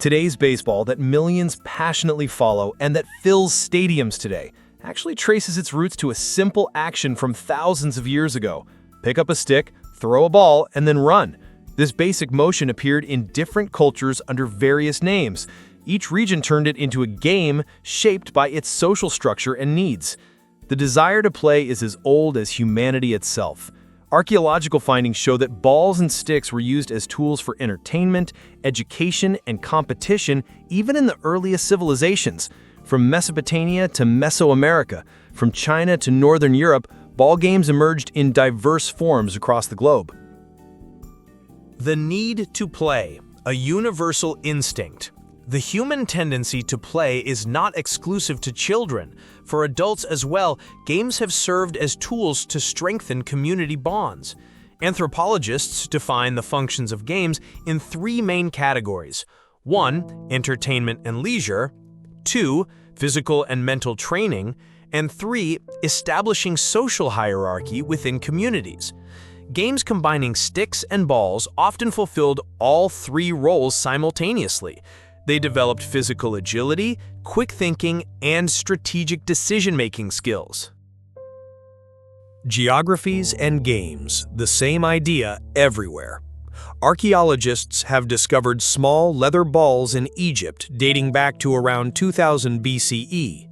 Today's baseball that millions passionately follow and that fills stadiums today actually traces its roots to a simple action from thousands of years ago. Pick up a stick, throw a ball, and then run. This basic motion appeared in different cultures under various names. Each region turned it into a game shaped by its social structure and needs. The desire to play is as old as humanity itself. Archaeological findings show that balls and sticks were used as tools for entertainment, education, and competition even in the earliest civilizations. From Mesopotamia to Mesoamerica, from China to Northern Europe, ball games emerged in diverse forms across the globe. The need to play, a universal instinct. The human tendency to play is not exclusive to children. For adults as well, games have served as tools to strengthen community bonds. Anthropologists define the functions of games in three main categories. 1. Entertainment and leisure. 2. Physical and mental training. And 3. Establishing social hierarchy within communities. Games combining sticks and balls often fulfilled all three roles simultaneously. They developed physical agility, quick thinking, and strategic decision-making skills. Geographies and games, the same idea everywhere. Archaeologists have discovered small leather balls in Egypt dating back to around 2000 BCE.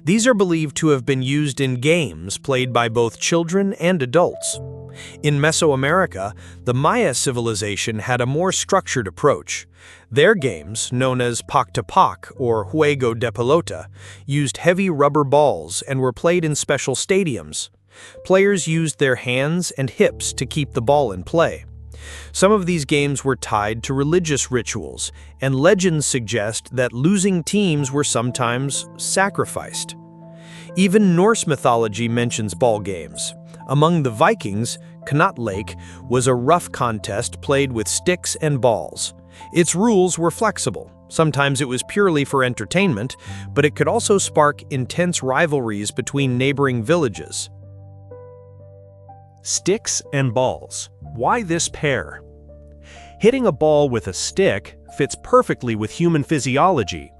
These are believed to have been used in games played by both children and adults. In Mesoamerica, the Maya civilization had a more structured approach. Their games, known as pac-to-pac or juego de pelota, used heavy rubber balls and were played in special stadiums. Players used their hands and hips to keep the ball in play. Some of these games were tied to religious rituals, and legends suggest that losing teams were sometimes sacrificed. Even Norse mythology mentions ball games. Among the Vikings, Knut Lake was a rough contest played with sticks and balls. Its rules were flexible. Sometimes it was purely for entertainment, but it could also spark intense rivalries between neighboring villages. Sticks and balls. Why this pair? Hitting a ball with a stick fits perfectly with human physiology.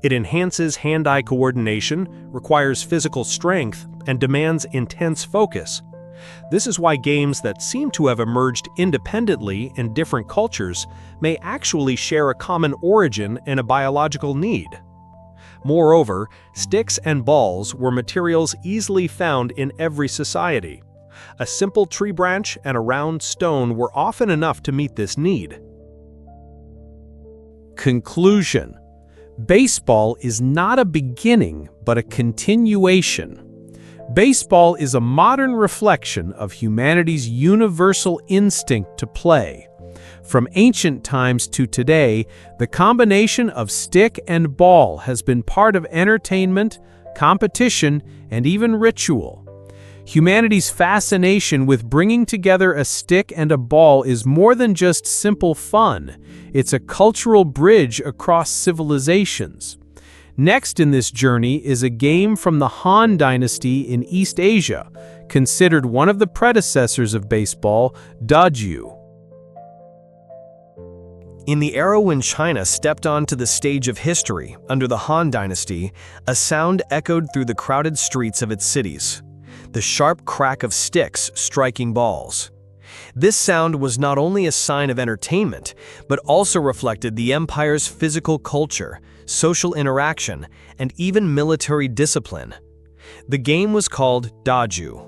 It enhances hand-eye coordination, requires physical strength, and demands intense focus. This is why games that seem to have emerged independently in different cultures may actually share a common origin and a biological need. Moreover, sticks and balls were materials easily found in every society. A simple tree branch and a round stone were often enough to meet this need. Conclusion: baseball is not a beginning, but a continuation. Baseball is a modern reflection of humanity's universal instinct to play. From ancient times to today, the combination of stick and ball has been part of entertainment, competition, and even ritual. Humanity's fascination with bringing together a stick and a ball is more than just simple fun. It's a cultural bridge across civilizations. Next in this journey is a game from the Han Dynasty in East Asia, considered one of the predecessors of baseball, daju. In the era when China stepped onto the stage of history under the Han Dynasty, a sound echoed through the crowded streets of its cities: the sharp crack of sticks striking balls. This sound was not only a sign of entertainment, but also reflected the empire's physical culture, social interaction, and even military discipline. The game was called daju.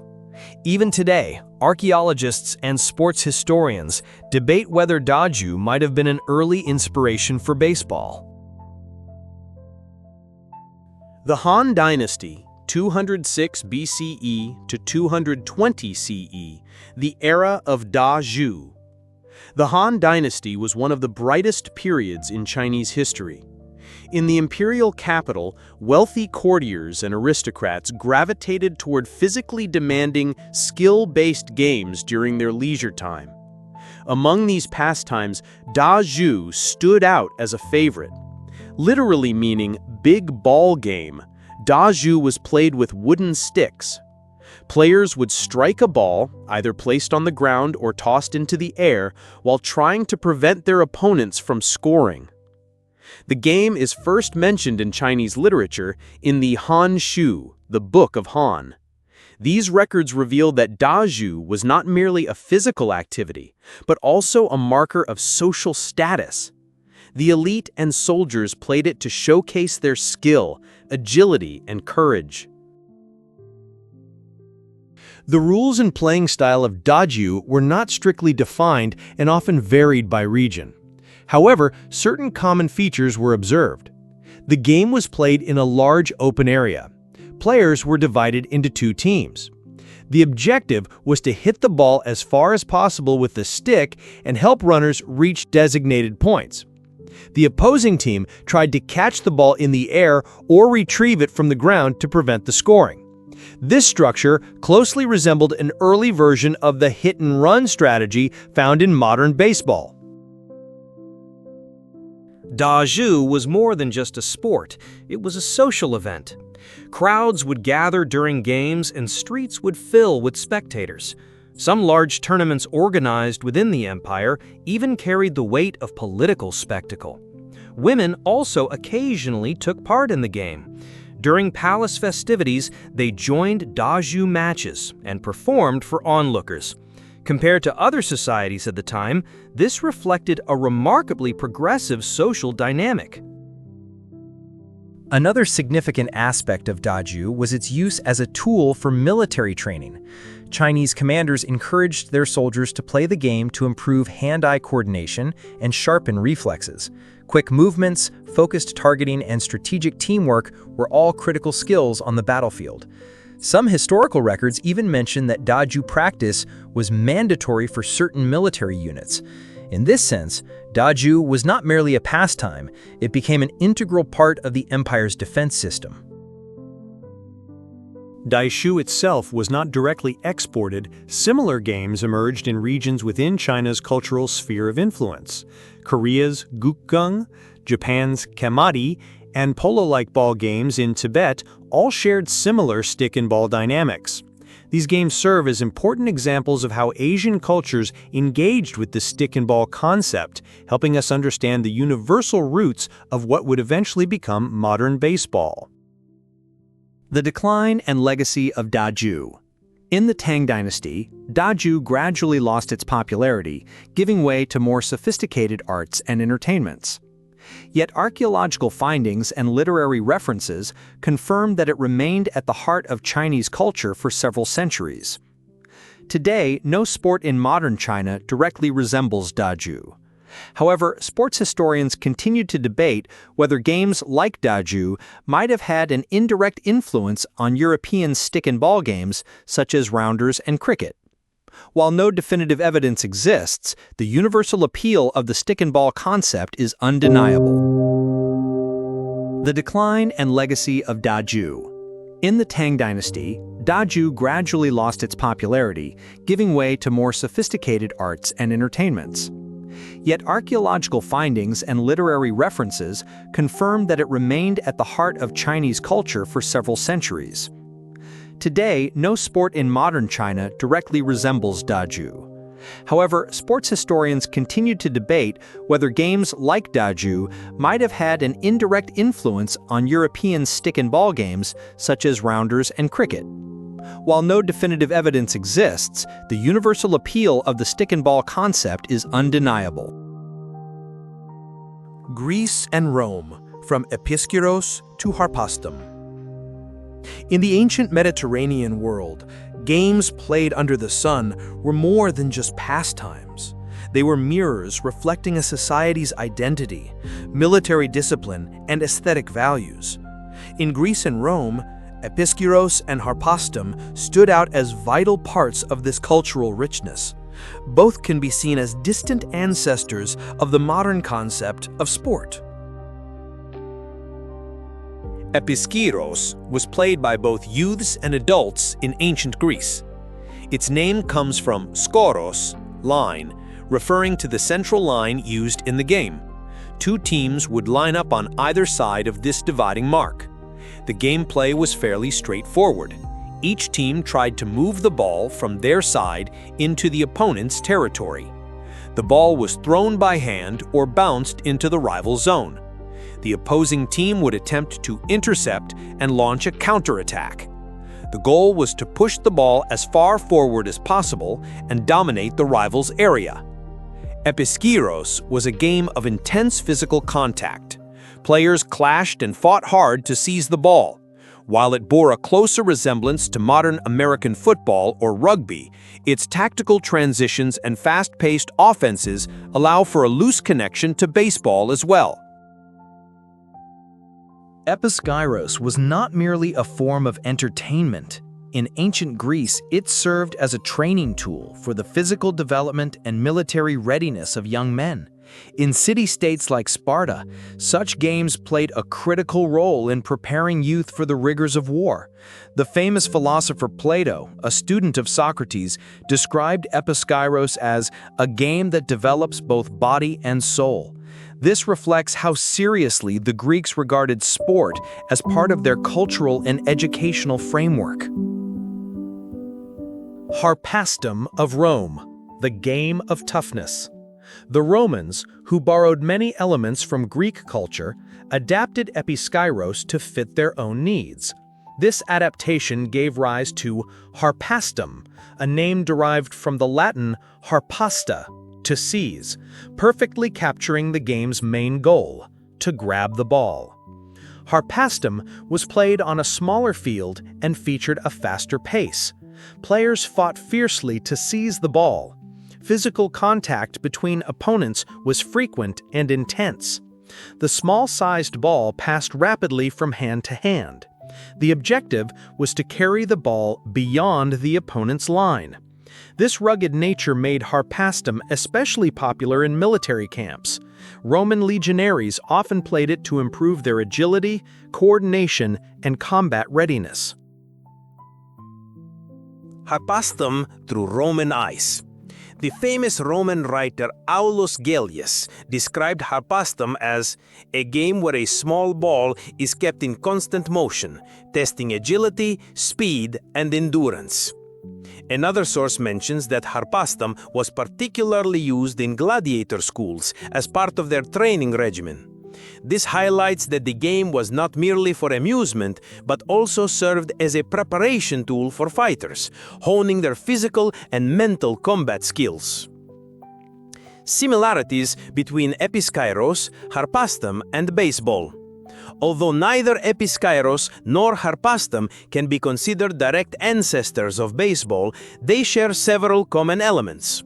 Even today, archaeologists and sports historians debate whether daju might have been an early inspiration for baseball. The Han Dynasty, 206 BCE to 220 CE, the era of daju. The Han Dynasty was one of the brightest periods in Chinese history. In the imperial capital, wealthy courtiers and aristocrats gravitated toward physically demanding, skill-based games during their leisure time. Among these pastimes, daju stood out as a favorite. Literally meaning big ball game, daju was played with wooden sticks. Players would strike a ball, either placed on the ground or tossed into the air, while trying to prevent their opponents from scoring. The game is first mentioned in Chinese literature in the Han Shu, the Book of Han. These records reveal that dazhu was not merely a physical activity, but also a marker of social status. The elite and soldiers played it to showcase their skill, agility, and courage. The rules and playing style of dazhu were not strictly defined and often varied by region. However, certain common features were observed. The game was played in a large open area. Players were divided into two teams. The objective was to hit the ball as far as possible with the stick and help runners reach designated points. The opposing team tried to catch the ball in the air or retrieve it from the ground to prevent the scoring. This structure closely resembled an early version of the hit-and-run strategy found in modern baseball. Dazhu was more than just a sport, it was a social event. Crowds would gather during games and streets would fill with spectators. Some large tournaments organized within the empire even carried the weight of political spectacle. Women also occasionally took part in the game. During palace festivities, they joined dazhu matches and performed for onlookers. Compared to other societies at the time, this reflected a remarkably progressive social dynamic. Another significant aspect of dazhu was its use as a tool for military training. Chinese commanders encouraged their soldiers to play the game to improve hand-eye coordination and sharpen reflexes. Quick movements, focused targeting, and strategic teamwork were all critical skills on the battlefield. Some historical records even mention that dazhu practice was mandatory for certain military units. In this sense, dazhu was not merely a pastime, it became an integral part of the empire's defense system. Daishu itself was not directly exported. Similar games emerged in regions within China's cultural sphere of influence. Korea's gukgung, Japan's kemari, and polo-like ball games in Tibet all shared similar stick-and-ball dynamics. These games serve as important examples of how Asian cultures engaged with the stick-and-ball concept, helping us understand the universal roots of what would eventually become modern baseball. The decline and legacy of dazhu. In the Tang Dynasty, dazhu gradually lost its popularity, giving way to more sophisticated arts and entertainments. Yet archaeological findings and literary references confirm that it remained at the heart of Chinese culture for several centuries. Today, no sport in modern China directly resembles dazhu. However, sports historians continue to debate whether games like dazhu might have had an indirect influence on European stick-and-ball games such as rounders and cricket. While no definitive evidence exists, the universal appeal of the stick-and-ball concept is undeniable. The decline and legacy of dazhu. In the Tang Dynasty, dazhu gradually lost its popularity, giving way to more sophisticated arts and entertainments. Yet archaeological findings and literary references confirm that it remained at the heart of Chinese culture for several centuries. Today, no sport in modern China directly resembles dazhu. However, sports historians continue to debate whether games like dazhu might have had an indirect influence on European stick-and-ball games such as rounders and cricket. While no definitive evidence exists, the universal appeal of the stick-and-ball concept is undeniable. Greece and Rome, from Episkyros to Harpastum. In the ancient Mediterranean world, games played under the sun were more than just pastimes. They were mirrors reflecting a society's identity, military discipline, and aesthetic values. In Greece and Rome, Episkyros and Harpastum stood out as vital parts of this cultural richness. Both can be seen as distant ancestors of the modern concept of sport. Episkyros was played by both youths and adults in ancient Greece. Its name comes from skoros, line, referring to the central line used in the game. Two teams would line up on either side of this dividing mark. The gameplay was fairly straightforward. Each team tried to move the ball from their side into the opponent's territory. The ball was thrown by hand or bounced into the rival zone. The opposing team would attempt to intercept and launch a counterattack. The goal was to push the ball as far forward as possible and dominate the rival's area. Episkiros was a game of intense physical contact. Players clashed and fought hard to seize the ball. While it bore a closer resemblance to modern American football or rugby, its tactical transitions and fast-paced offenses allow for a loose connection to baseball as well. Episkiros was not merely a form of entertainment. In ancient Greece, it served as a training tool for the physical development and military readiness of young men. In city-states like Sparta, such games played a critical role in preparing youth for the rigors of war. The famous philosopher Plato, a student of Socrates, described Episkiros as a game that develops both body and soul. This reflects how seriously the Greeks regarded sport as part of their cultural and educational framework. Harpastum of Rome, the game of toughness. The Romans, who borrowed many elements from Greek culture, adapted Episkiros to fit their own needs. This adaptation gave rise to harpastum, a name derived from the Latin harpasta, to seize, perfectly capturing the game's main goal, to grab the ball. Harpastum was played on a smaller field and featured a faster pace. Players fought fiercely to seize the ball. Physical contact between opponents was frequent and intense. The small-sized ball passed rapidly from hand to hand. The objective was to carry the ball beyond the opponent's line. This rugged nature made harpastum especially popular in military camps. Roman legionaries often played it to improve their agility, coordination, and combat readiness. Harpastum through Roman ice. The famous Roman writer Aulus Gellius described harpastum as a game where a small ball is kept in constant motion, testing agility, speed, and endurance. Another source mentions that harpastum was particularly used in gladiator schools as part of their training regimen. This highlights that the game was not merely for amusement, but also served as a preparation tool for fighters, honing their physical and mental combat skills. Similarities between Episkiros, harpastum, and baseball. Although neither Episkiros nor harpastum can be considered direct ancestors of baseball, they share several common elements: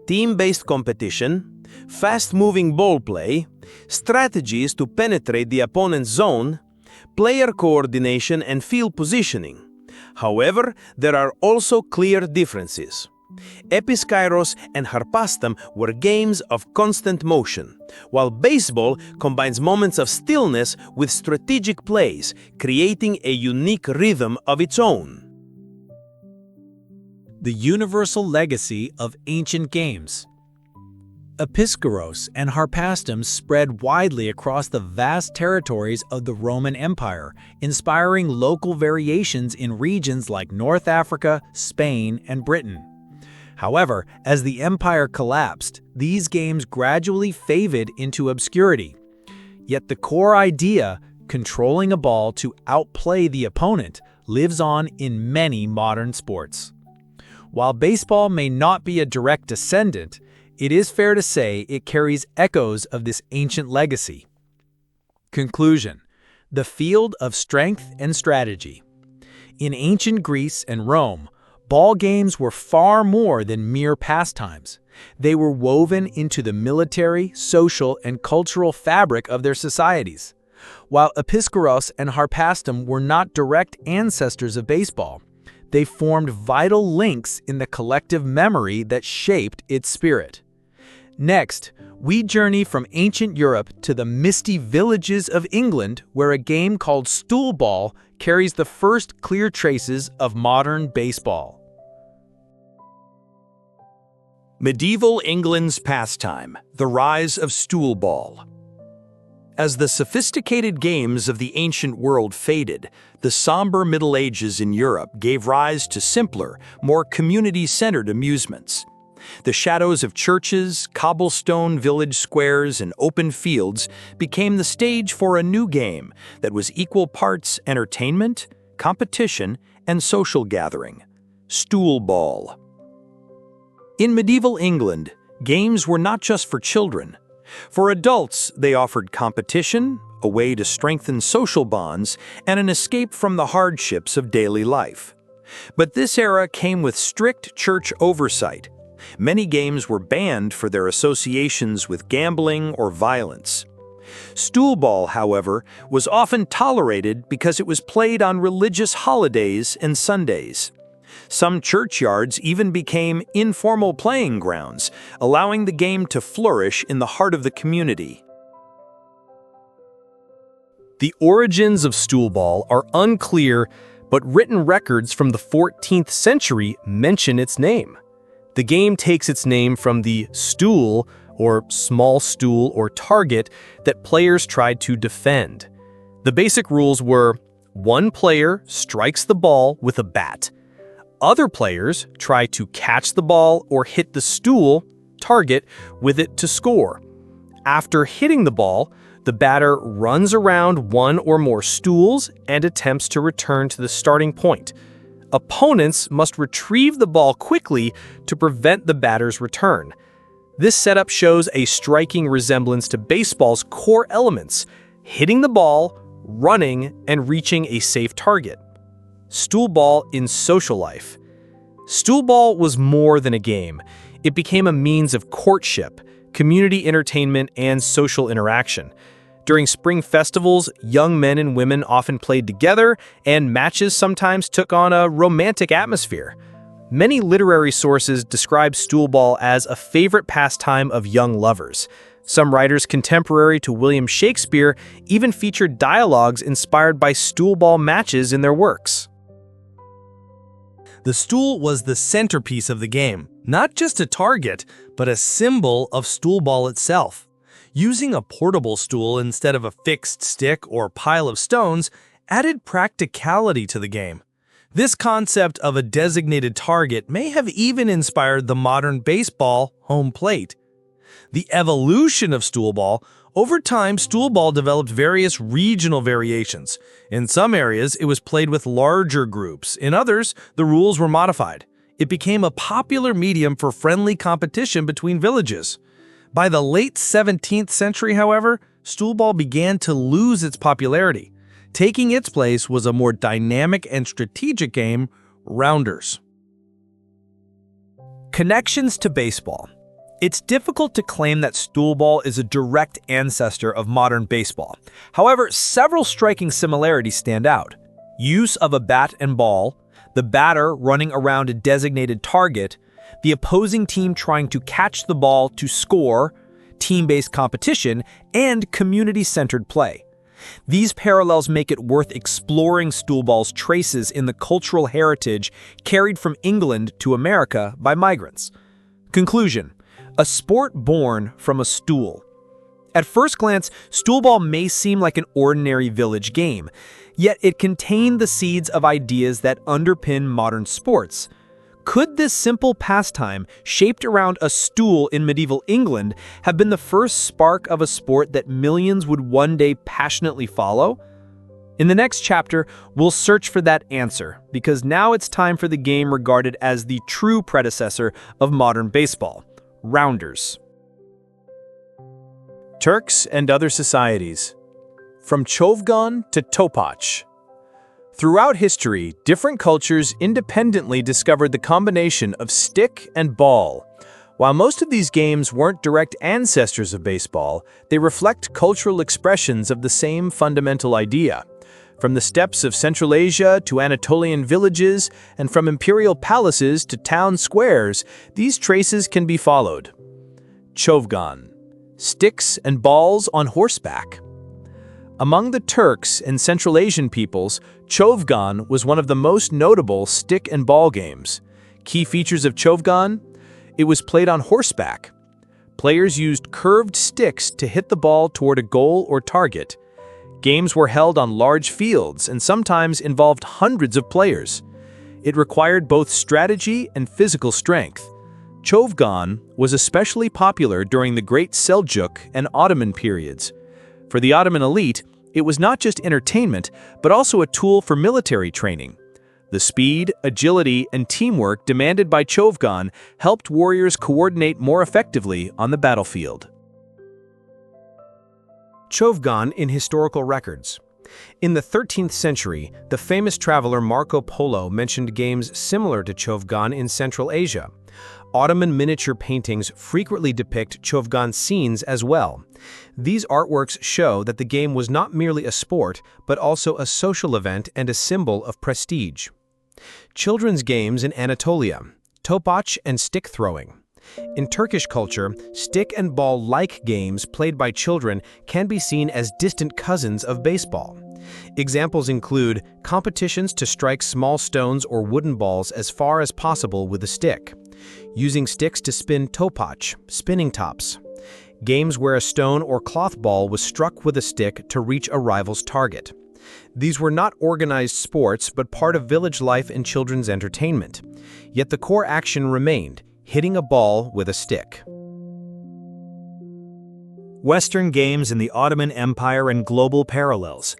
team-based competition, fast-moving ball play, strategies to penetrate the opponent's zone, player coordination and field positioning. However, there are also clear differences. Episkiros and harpastum were games of constant motion, while baseball combines moments of stillness with strategic plays, creating a unique rhythm of its own. The universal legacy of ancient games. Episkiros and harpastum spread widely across the vast territories of the Roman Empire, inspiring local variations in regions like North Africa, Spain, and Britain. However, as the empire collapsed, these games gradually faded into obscurity. Yet the core idea, controlling a ball to outplay the opponent, lives on in many modern sports. While baseball may not be a direct descendant, it is fair to say it carries echoes of this ancient legacy. Conclusion: the field of strength and strategy. In ancient Greece and Rome, ball games were far more than mere pastimes. They were woven into the military, social, and cultural fabric of their societies. While Episkiros and harpastum were not direct ancestors of baseball, they formed vital links in the collective memory that shaped its spirit. Next, we journey from ancient Europe to the misty villages of England, where a game called stool ball carries the first clear traces of modern baseball. Medieval England's pastime, the rise of stool ball. As the sophisticated games of the ancient world faded, the somber Middle Ages in Europe gave rise to simpler, more community-centered amusements. The shadows of churches, cobblestone village squares, and open fields became the stage for a new game that was equal parts entertainment, competition, and social gathering: stool ball. In medieval England, games were not just for children. For adults, they offered competition, a way to strengthen social bonds, and an escape from the hardships of daily life. But this era came with strict church oversight. Many games were banned for their associations with gambling or violence. Stool ball, however, was often tolerated because it was played on religious holidays and Sundays. Some churchyards even became informal playing grounds, allowing the game to flourish in the heart of the community. The origins of stool ball are unclear, but written records from the 14th century mention its name. The game takes its name from the stool, or small stool or target, that players tried to defend. The basic rules were: one player strikes the ball with a bat. Other players try to catch the ball or hit the stool target with it to score. After hitting the ball, the batter runs around one or more stools and attempts to return to the starting point. Opponents must retrieve the ball quickly to prevent the batter's return. This setup shows a striking resemblance to baseball's core elements: hitting the ball, running, and reaching a safe target. Stool ball in social life. Stool ball was more than a game. It became a means of courtship, community entertainment, and social interaction. During spring festivals, young men and women often played together, and matches sometimes took on a romantic atmosphere. Many literary sources describe stool ball as a favorite pastime of young lovers. Some writers contemporary to William Shakespeare even featured dialogues inspired by stool ball matches in their works. The stool was the centerpiece of the game, not just a target, but a symbol of stool ball itself. Using a portable stool instead of a fixed stick or pile of stones added practicality to the game. This concept of a designated target may have even inspired the modern baseball home plate. The evolution of stool ball. Over time, stool ball developed various regional variations. In some areas, it was played with larger groups. In others, the rules were modified. It became a popular medium for friendly competition between villages. By the late 17th century, however, stool ball began to lose its popularity. Taking its place was a more dynamic and strategic game, rounders. Connections to baseball. It's difficult to claim that stool ball is a direct ancestor of modern baseball. However, several striking similarities stand out. Use of a bat and ball, the batter running around a designated target, the opposing team trying to catch the ball to score, team-based competition, and community-centered play. These parallels make it worth exploring stool ball's traces in the cultural heritage carried from England to America by migrants. Conclusion: a sport born from a stool. At first glance, stool ball may seem like an ordinary village game, yet it contained the seeds of ideas that underpin modern sports. Could this simple pastime, shaped around a stool in medieval England, have been the first spark of a sport that millions would one day passionately follow? In the next chapter, we'll search for that answer, because now it's time for the game regarded as the true predecessor of modern baseball: rounders. Turks and other societies. From Chovgan to Topaç. Throughout history, different cultures independently discovered the combination of stick and ball. While most of these games weren't direct ancestors of baseball, they reflect cultural expressions of the same fundamental idea. From the steppes of Central Asia to Anatolian villages, and from imperial palaces to town squares, these traces can be followed. Chovgan. Sticks and balls on horseback. Among the Turks and Central Asian peoples, Chovgan was one of the most notable stick and ball games. Key features of Chovgan: it was played on horseback. Players used curved sticks to hit the ball toward a goal or target. Games were held on large fields and sometimes involved hundreds of players. It required both strategy and physical strength. Chovgan was especially popular during the Great Seljuk and Ottoman periods. For the Ottoman elite, it was not just entertainment, but also a tool for military training. The speed, agility, and teamwork demanded by Chovgan helped warriors coordinate more effectively on the battlefield. Chovgan in historical records. In the 13th century, the famous traveler Marco Polo mentioned games similar to Chovgan in Central Asia. Ottoman miniature paintings frequently depict Chovgan scenes as well. These artworks show that the game was not merely a sport, but also a social event and a symbol of prestige. Children's games in Anatolia, topaç and stick throwing. In Turkish culture, stick and ball-like games played by children can be seen as distant cousins of baseball. Examples include competitions to strike small stones or wooden balls as far as possible with a stick, using sticks to spin topaç, spinning tops, games where a stone or cloth ball was struck with a stick to reach a rival's target. These were not organized sports but part of village life and children's entertainment. Yet the core action remained, hitting a ball with a stick. Western games in the Ottoman Empire and global parallels.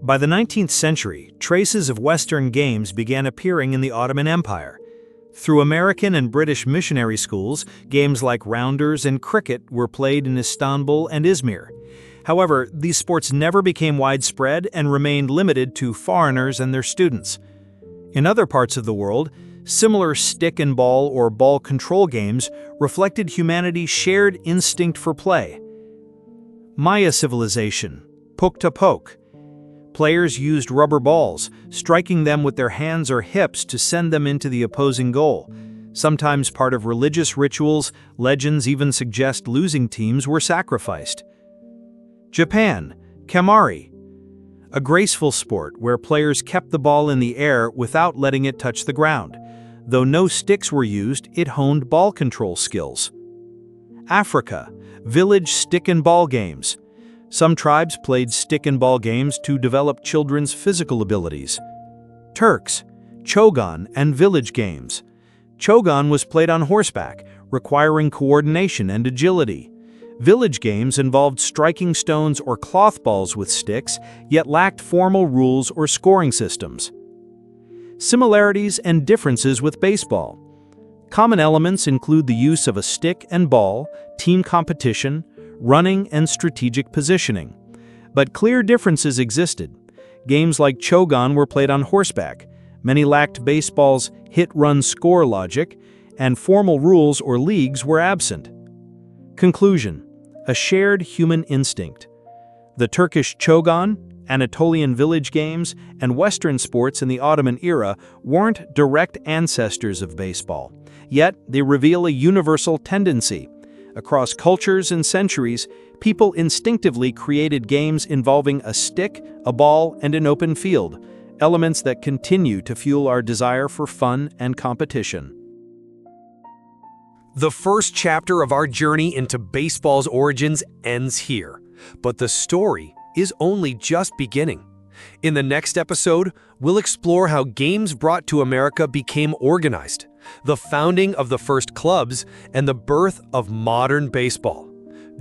By the 19th century, traces of Western games began appearing in the Ottoman Empire. Through American and British missionary schools, games like rounders and cricket were played in Istanbul and Izmir. However, these sports never became widespread and remained limited to foreigners and their students. In other parts of the world, similar stick and ball or ball control games reflected humanity's shared instinct for play. Maya civilization, poke-to-poke. Players used rubber balls, striking them with their hands or hips to send them into the opposing goal. Sometimes part of religious rituals, legends even suggest losing teams were sacrificed. Japan, kamari. A graceful sport where players kept the ball in the air without letting it touch the ground. Though no sticks were used, it honed ball control skills. Africa, village stick and ball games. Some tribes played stick and ball games to develop children's physical abilities. Turks, chogan and village games. Chogan was played on horseback, requiring coordination and agility. Village games involved striking stones or cloth balls with sticks, yet lacked formal rules or scoring systems. Similarities and differences with baseball. Common elements include the use of a stick and ball, team competition, running, and strategic positioning. But clear differences existed. Games like chogan were played on horseback. Many lacked baseball's hit-run-score logic, and formal rules or leagues were absent. Conclusion: a shared human instinct. The Turkish chogan, Anatolian village games, and Western sports in the Ottoman era weren't direct ancestors of baseball. Yet, they reveal a universal tendency. Across cultures and centuries, people instinctively created games involving a stick, a ball, and an open field, elements that continue to fuel our desire for fun and competition. The first chapter of our journey into baseball's origins ends here, but the story is only just beginning. In the next episode, we'll explore how games brought to America became organized, the founding of the first clubs, and the birth of modern baseball.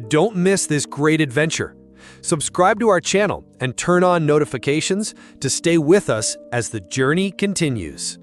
Don't miss this great adventure. Subscribe to our channel and turn on notifications to stay with us as the journey continues.